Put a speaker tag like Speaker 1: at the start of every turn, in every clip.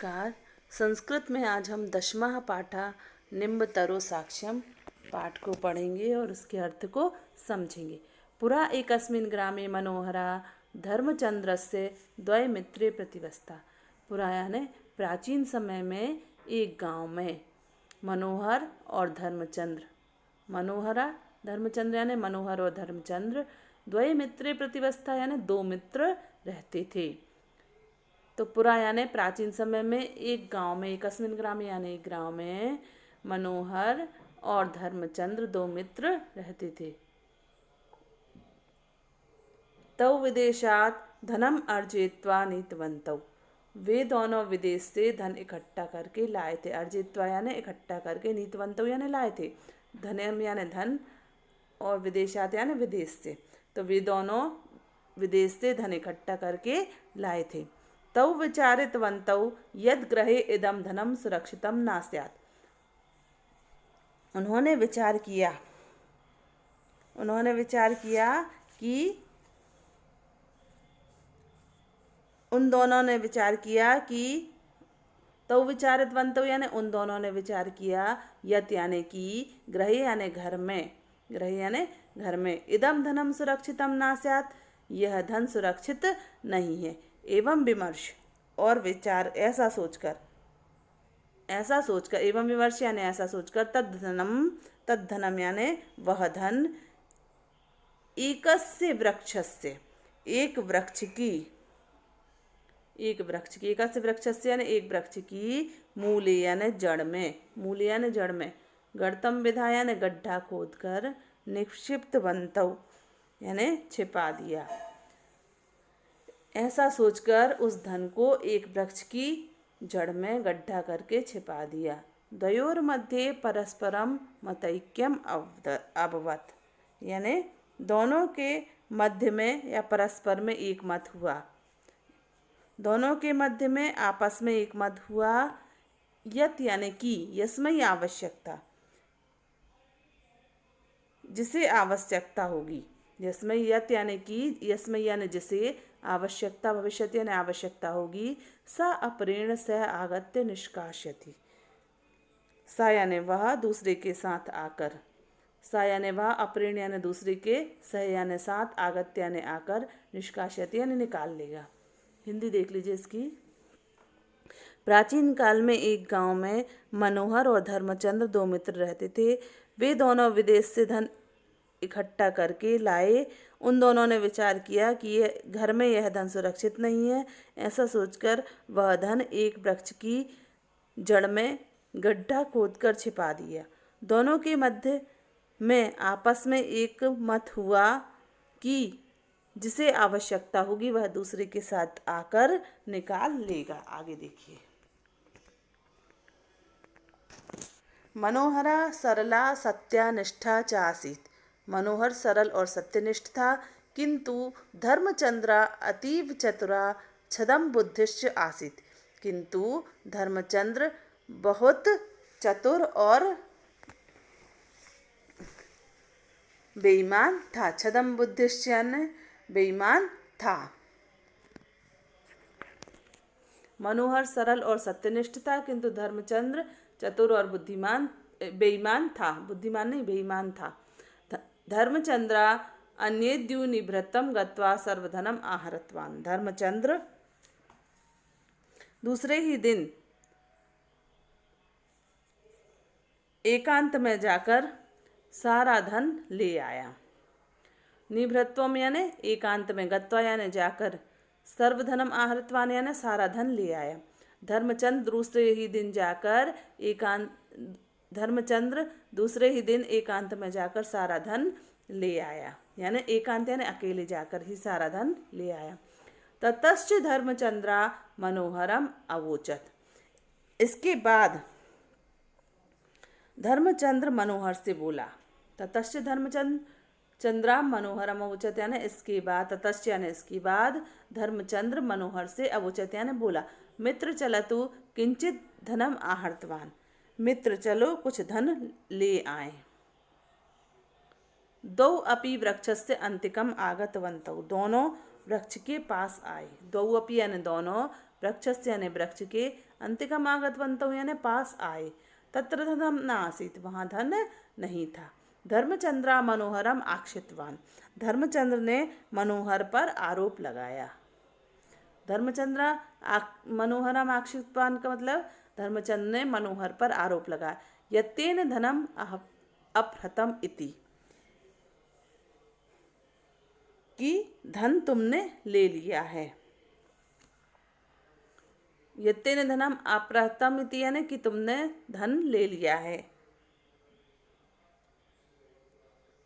Speaker 1: नमस्कार। संस्कृत में आज हम दशमः पाठा निम्बतरो साक्ष्यम पाठ को पढ़ेंगे और उसके अर्थ को समझेंगे। पुरा एकस्मिन् ग्रामे मनोहरा धर्मचंद्रस्य द्वय मित्रे प्रतिवस्था। पुरा यानी प्राचीन समय में एक गांव में मनोहर और धर्मचंद्र, मनोहरा धर्मचंद्र यानी मनोहर और धर्मचंद्र द्वय मित्रे प्रतिवस्था यानी दो मित्र रहते थे। तो पुरा यानी प्राचीन समय में एक गांव में, एकस्मिन् ग्रामे यानी एक गांव में मनोहर और धर्मचंद्र दो मित्र रहते थे। तौ विदेशात धनम अर्जित्वा नीतवन्तौ, वे दोनों विदेश से धन इकट्ठा करके लाए थे। अर्जित्वा यानी इकट्ठा करके, नीतवन्तौ यानी लाए थे। धनम यानी धन और विदेशात यानी विदेश से, तो वे दोनों विदेश से धन इकट्ठा करके लाए थे। तौ विचारितवन्तौ यद गृहे इदम धनम सुरक्षितम न स्यात्, उन्होंने विचार किया कि उन दोनों ने विचार किया कि तौ विचारितवन्तौ यानी उन दोनों ने विचार किया, यत यानी कि, गृहे यानी घर में, गृहे यानी घर में, इदम धनम सुरक्षितम न स्यात् यह धन सुरक्षित नहीं है। एवं विमर्श और विचार, ऐसा सोचकर एवं विमर्श यानी ऐसा सोचकर, तद धनम यानी वह धन, एकस्य वृक्षस्य एक वृक्ष की, एकस्य वृक्षस्य यानी एक वृक्ष की, मूले यानी जड़ में, गर्तम विधा यानी गड्ढा खोदकर, निक्षिप्तवन्तौ यानी छिपा दिया। ऐसा सोचकर उस धन को एक वृक्ष की जड़ में गड्ढा करके छिपा दिया। द्वयोर मध्ये परस्परम मतैक्यम अभवत्, यानी दोनों के मध्य में या परस्पर में एक मत हुआ, दोनों के मध्य में आपस में एक मत हुआ। यत यानी कि, यस्मै आवश्यकता, जिसे आवश्यकता होगी, यस्मै यत यानी कि, यस्मै यानी जिसे, आवश्यकता भविष्यति यानी आवश्यकता होगी, स अपरेण सह आगत्य निष्कासयति, सा यानी वह दूसरे के साथ आकर, सा यानी वह, अपरेण यानी दूसरे के, सह यानी साथ, आगत्य यानी आकर, निष्कासयति यानी निकाल लेगा। हिंदी देख लीजिए इसकी। प्राचीन काल में एक गांव में मनोहर और धर्मचंद्र दो मित्र रहते थे। वे दोनों विदेश से धन इकट्ठा करके लाए। उन दोनों ने विचार किया कि ये घर में यह धन सुरक्षित नहीं है। ऐसा सोचकर वह धन एक वृक्ष की जड़ में गड्ढा खोदकर छिपा दिया। दोनों के मध्य में आपस में एक मत हुआ कि जिसे आवश्यकता होगी वह दूसरे के साथ आकर निकाल लेगा। आगे देखिए। मनोहरा सरला सत्यानिष्ठा च आसीत्, मनोहर सरल और सत्यनिष्ठ था, किंतु धर्मचंद्रा अतीव चतुरा छदम बुद्धिश्च आसीत्, किंतु धर्मचंद्र बहुत चतुर और बेईमान था। छदम बुद्धिश्च यानी बेईमान था। मनोहर सरल और सत्यनिष्ठ था, किंतु धर्मचंद्र चतुर और बेईमान था। बुद्धिमान नहीं, बेईमान था। धर्मचंद्रा अन्येद्युनिभृतं गत्वा सर्वधनम आहरतवान, धर्मचंद्र दूसरे ही दिन एकांत में जाकर सारा धन ले आया। निभृत्वम यानी एकांत में, गत्वा यानी जाकर, सर्वधनम आहरतवान यानी सारा धन ले आया। धर्मचंद्र दूसरे ही दिन एकांत में जाकर सारा धन ले आया, यानी एकांत यानी अकेले जाकर ही सारा धन ले आया। ततश्च धर्मचंद्रा मनोहरम अवोचत, इसके बाद धर्मचंद्र मनोहर से बोला। ततश्च धर्मचंद्रा मनोहरम अवोचत यानी इसके बाद, ततश्च यानी इसके बाद, धर्मचंद्र मनोहर से अवोचत यानी बोला। मित्र चलतु किंचित धनम आहर्तवान, मित्र चलो कुछ धन ले आए। दौ अपि वृक्षस्य अंतिकम आगतवन्तौ, दोनों वृक्ष के पास आए। दौ अपि यानी दोनों, वृक्षस्य यानी वृक्ष के, अंतिकम आगतवन्तौ यानी पास आए। तत्र धनम न आसीत, वहाँ धन नहीं था। धर्मचंद्रा मनोहरम आक्षिप्तवान, धर्मचंद्र ने मनोहर पर आरोप लगाया। धर्मचंद्र मनोहरम आक्षिप्तवान का मतलब धर्मचंद्र ने मनोहर पर आरोप लगाया। यत्तेन धनम अपहृतम इति, कि धन तुमने ले लिया है। यत्तेन धनम अपहृतम इति यानी कि तुमने धन ले लिया है।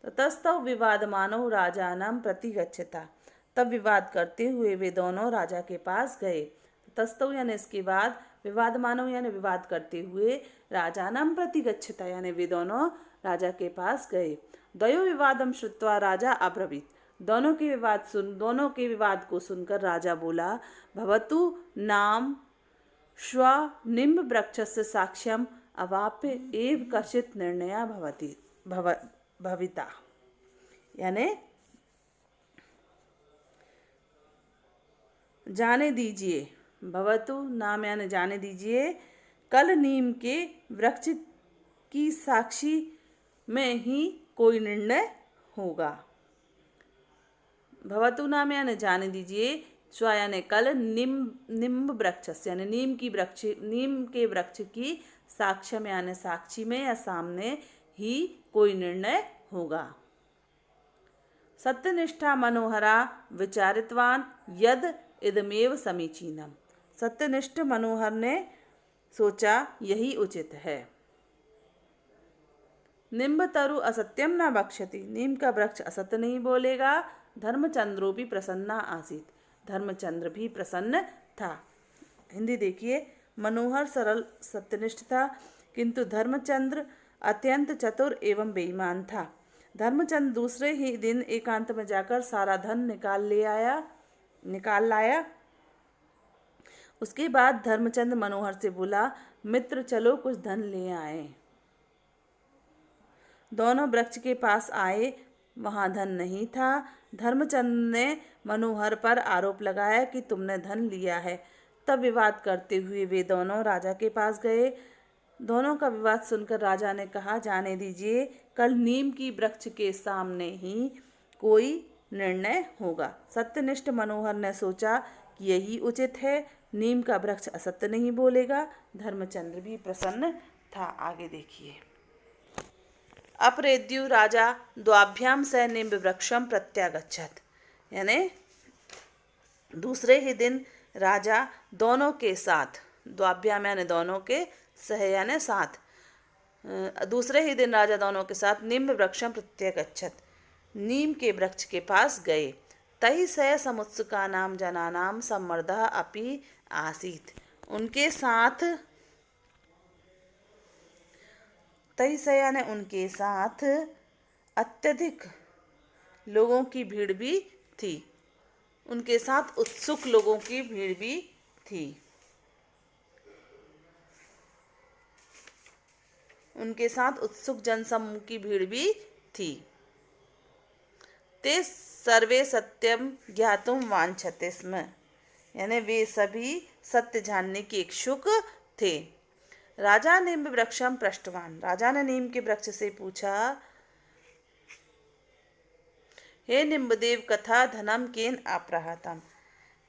Speaker 1: ततस्तौ विवादमानौ राजानं प्रति गच्छता, तब विवाद करते हुए वे दोनों राजा के पास गए। ततस्तौ यानी इसके बाद, विवादमानौ यानी विवाद करते हुए, राजानं प्रति गच्छता यानी वे दोनों राजा के पास गए। द्वयो विवादम श्रुत्वा राजा अब्रवीत, दोनों के विवाद को सुनकर राजा बोला, भवतु नाम श्व निम्ब वृक्षस्य साक्ष्यम अवाप्य एव कश्चित् निर्णय भविता, यानी जाने दीजिए, भवतु नाम यानी जाने दीजिए, कल नीम के वृक्ष की साक्षी में ही कोई निर्णय होगा। भवतु नाम यानी जाने दीजिए, स्व यानी कल, निम्ब वृक्ष यानी नीम के वृक्ष की साक्ष्य में यानी साक्षी में या सामने ही कोई निर्णय होगा। सत्यनिष्ठा मनोहरा विचारितवान यद इदमेव समीचीनम, सत्यनिष्ठ मनोहर ने सोचा यही उचित है। निम्ब तरु असत्यम न बक्ष्यति, नीम का वृक्ष असत्य नहीं बोलेगा। धर्मचंद्रो भी प्रसन्ना आसीत, धर्मचंद्र भी प्रसन्न था। हिंदी देखिए, मनोहर सरल सत्यनिष्ठ था, किंतु धर्मचंद्र अत्यंत चतुर एवं बेईमान था। धर्मचंद्र दूसरे ही दिन एकांत में जाकर सारा धन निकाल लाया। उसके बाद धर्मचंद्र मनोहर से बोला, मित्र चलो कुछ धन ले आए। दोनों वृक्ष के पास आए, वहां धन नहीं था। धर्मचंद्र ने मनोहर पर आरोप लगाया कि तुमने धन लिया है। तब विवाद करते हुए वे दोनों राजा के पास गए। दोनों का विवाद सुनकर राजा ने कहा, जाने दीजिए, कल नीम की वृक्ष के सामने ही कोई निर्णय होगा। सत्यनिष्ठ मनोहर ने सोचा कि यही उचित है, नीम का वृक्ष असत्य नहीं बोलेगा। धर्मचंद्र भी प्रसन्न था। आगे देखिए, अपरेद्यु राजा द्वाभ्याम सह निम्ब वृक्षम प्रत्यागच्छत, यानी दूसरे ही दिन राजा दोनों के साथ, द्वाभ्याम यानी दोनों के, सह यानी साथ, दूसरे ही दिन राजा दोनों के साथ निम्ब वृक्षम प्रत्यागच्छत, नीम के वृक्ष के पास गए। तहि सह समुत्सुका नाम जनानाम सम्मर्दः अपि आसीत, उनके साथ, तहि सह यानी उनके साथ अत्यधिक लोगों की भीड़ भी थी। उनके साथ उत्सुक लोगों की भीड़ भी थी। उनके साथ उत्सुक जनसमूह की भीड़ भी थी। ते सर्वे सत्यम ज्ञातुम वांछते स्म, यानी वे सभी सत्य जानने के इच्छुक थे। राजा निम्ब वृक्षम पृष्ठवान, राजा ने नीम के वृक्ष से पूछा, हे निम्बदेव कथा धनम केन अपहृतम,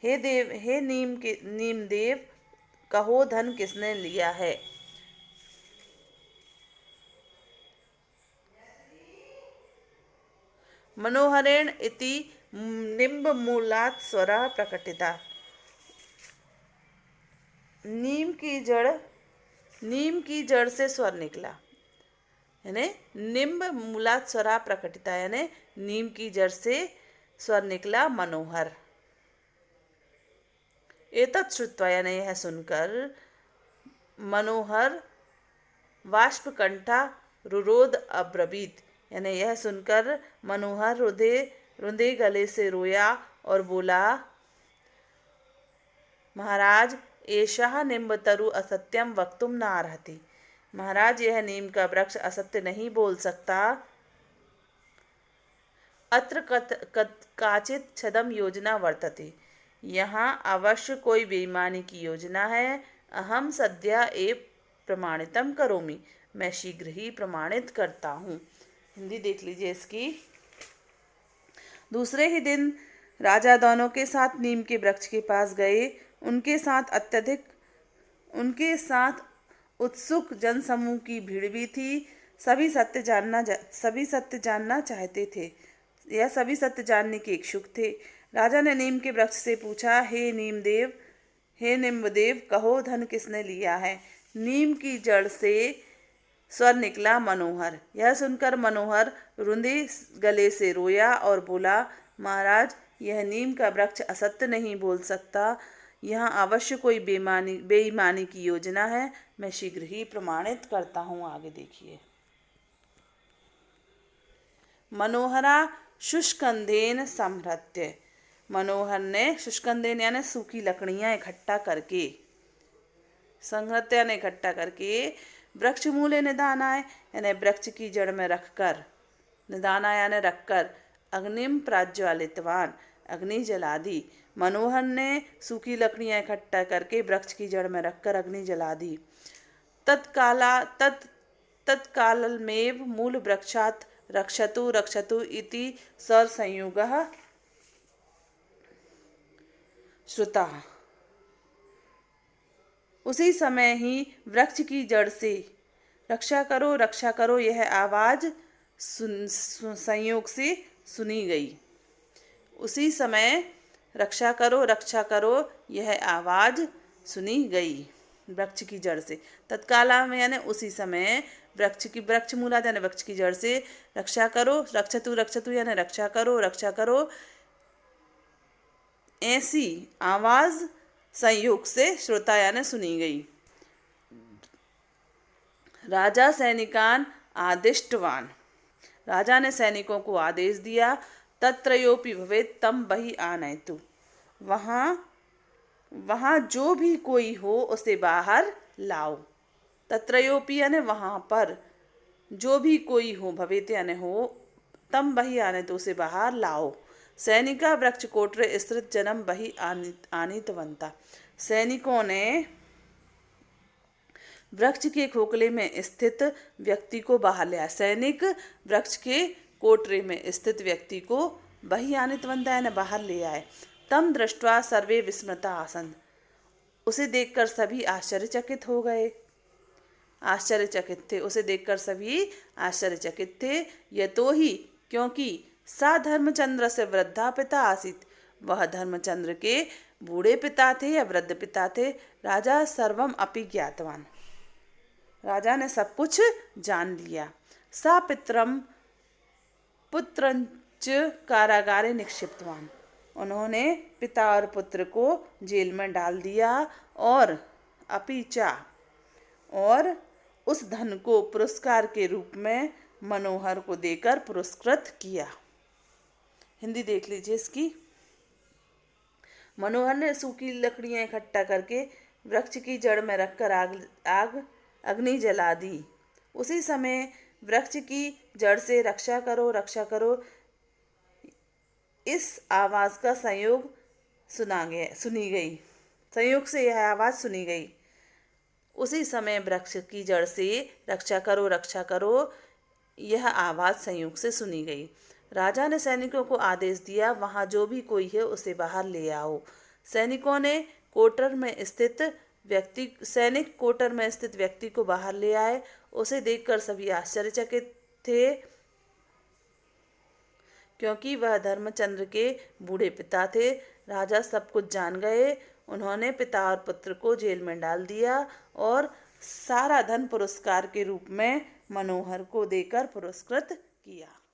Speaker 1: हे नीम देव कहो धन किसने लिया है। मनोहरेण इति निम्ब मूलात् स्वरा प्रकटिता, नीम की जड़ से स्वर निकला, यानी निम्ब मूलात् स्वरा प्रकटिता, यानी नीम की जड़ से स्वर निकला मनोहर। एतत् श्रुत्वा यानी यह सुनकर, मनोहर वाष्पकंठा रुरोध अब्रवीत, यानी यह सुनकर मनोहर रुंधे गले से रोया और बोला, महाराज एषः निम्बतरु असत्यम वक्तुम न अर्हति, महाराज यह नीम का वृक्ष असत्य नहीं बोल सकता। अत्र काचित छदम योजना वर्तते, यहाँ अवश्य कोई बेईमानी की योजना है। अहम सद्या एव प्रमाणितम करोमि, मैं शीघ्र ही प्रमाणित करता हूँ। हिंदी देख लीजिए इसकी। दूसरे ही दिन राजा दोनों के साथ नीम के वृक्ष के पास गए। उनके साथ उत्सुक जनसमूह की भीड़ भी थी। सभी सत्य जानना चाहते थे, या सभी सत्य जानने के इच्छुक थे। राजा ने नीम के वृक्ष से पूछा, हे नीमदेव, कहो धन किसने लिया है? नीम की जड़ से स्वर निकला मनोहर। यह सुनकर मनोहर रुंधे गले से रोया और बोला, महाराज, यह नीम का वृक्ष असत्य नहीं बोल सकता। यहाँ अवश्य कोई बेईमानी की योजना है। मैं शीघ्र ही प्रमाणित करता हूँ। आगे देखिए। मनोहरा शुष्कंधेन संहृत्य। मनोहर ने शुष्कंधेन यानी सूखी लकड़ियाँ इकट्ठा करके, संहृत्य ने इकट्ठा करके, वृक्ष मूले निधानाय यानी वृक्ष की जड़ में रखकर, निधानाय यानी रखकर, अग्निम प्राज्वलितवान अग्नि जला दी। मनोहर ने सूखी लकड़ियाँ इकट्ठा करके वृक्ष की जड़ में रखकर अग्नि जला दी। तत्कालमेव मूल वृक्षात् रक्षतु इति सरसंयुगः श्रुतः। उसी समय ही वृक्ष की जड़ से रक्षा करो यह आवाज संयोग से सुनी गई। उसी समय रक्षा करो यह आवाज सुनी गई वृक्ष की जड़ से। तत्काला में यानी उसी समय, वृक्ष मूला यानी वृक्ष की जड़ से, रक्षतु यानी रक्षा करो ऐसी आवाज संयोग से श्रोता यानी सुनी गई। राजा सैनिकान आदिष्टवान। राजा ने सैनिकों को आदेश दिया, तत्रयोपि भवेत् तम बहि आनयतु। वहाँ जो भी कोई हो उसे बाहर लाओ। तत्रयोपि यानी वहाँ पर, जो भी कोई हो, भवेत यानी हो, तम बहि आनयतु उसे बाहर लाओ। सैनिका वृक्ष कोटरे स्थित जन्म बहि आनीतवंता। सैनिकों ने वृक्ष के खोखले में स्थित व्यक्ति को बाहर लिया। सैनिक वृक्ष के कोटरे में स्थित व्यक्ति को बहि आनीतवंता यानी बाहर ले आए। तम दृष्ट्वा सर्वे विस्मृता आसन। उसे देखकर सभी आश्चर्यचकित हो गए, आश्चर्यचकित थे। उसे देखकर सभी आश्चर्यचकित थे। यतो ही क्योंकि सा धर्मचंद्र से वृद्धा पिता आसीत। वह धर्मचंद्र के बूढ़े पिता थे या वृद्ध पिता थे। राजा सर्वम अपि ज्ञातवान। राजा ने सब कुछ जान लिया। सा पितरम पुत्रंच कारागारे निक्षिप्तवान। उन्होंने पिता और पुत्र को जेल में डाल दिया और अपीचा और उस धन को पुरस्कार के रूप में मनोहर को देकर पुरस्कृत किया। हिंदी देख लीजिए इसकी। मनोहर ने सूखी लकड़ियां इकट्ठा करके वृक्ष की जड़ में रखकर अग्नि जला दी। उसी समय वृक्ष की जड़ से रक्षा करो इस आवाज का संयोग सुनी गई। संयोग से यह आवाज सुनी गई। उसी समय वृक्ष की जड़ से रक्षा करो यह आवाज संयोग से सुनी गई। राजा ने सैनिकों को आदेश दिया, वहां जो भी कोई है उसे बाहर ले आओ। सैनिक कोटर में स्थित व्यक्ति को बाहर ले आए। उसे देखकर सभी आश्चर्यचकित थे, क्योंकि वह धर्मचंद्र के बूढ़े पिता थे। राजा सब कुछ जान गए। उन्होंने पिता और पुत्र को जेल में डाल दिया और सारा धन पुरस्कार के रूप में मनोहर को देकर पुरस्कृत किया।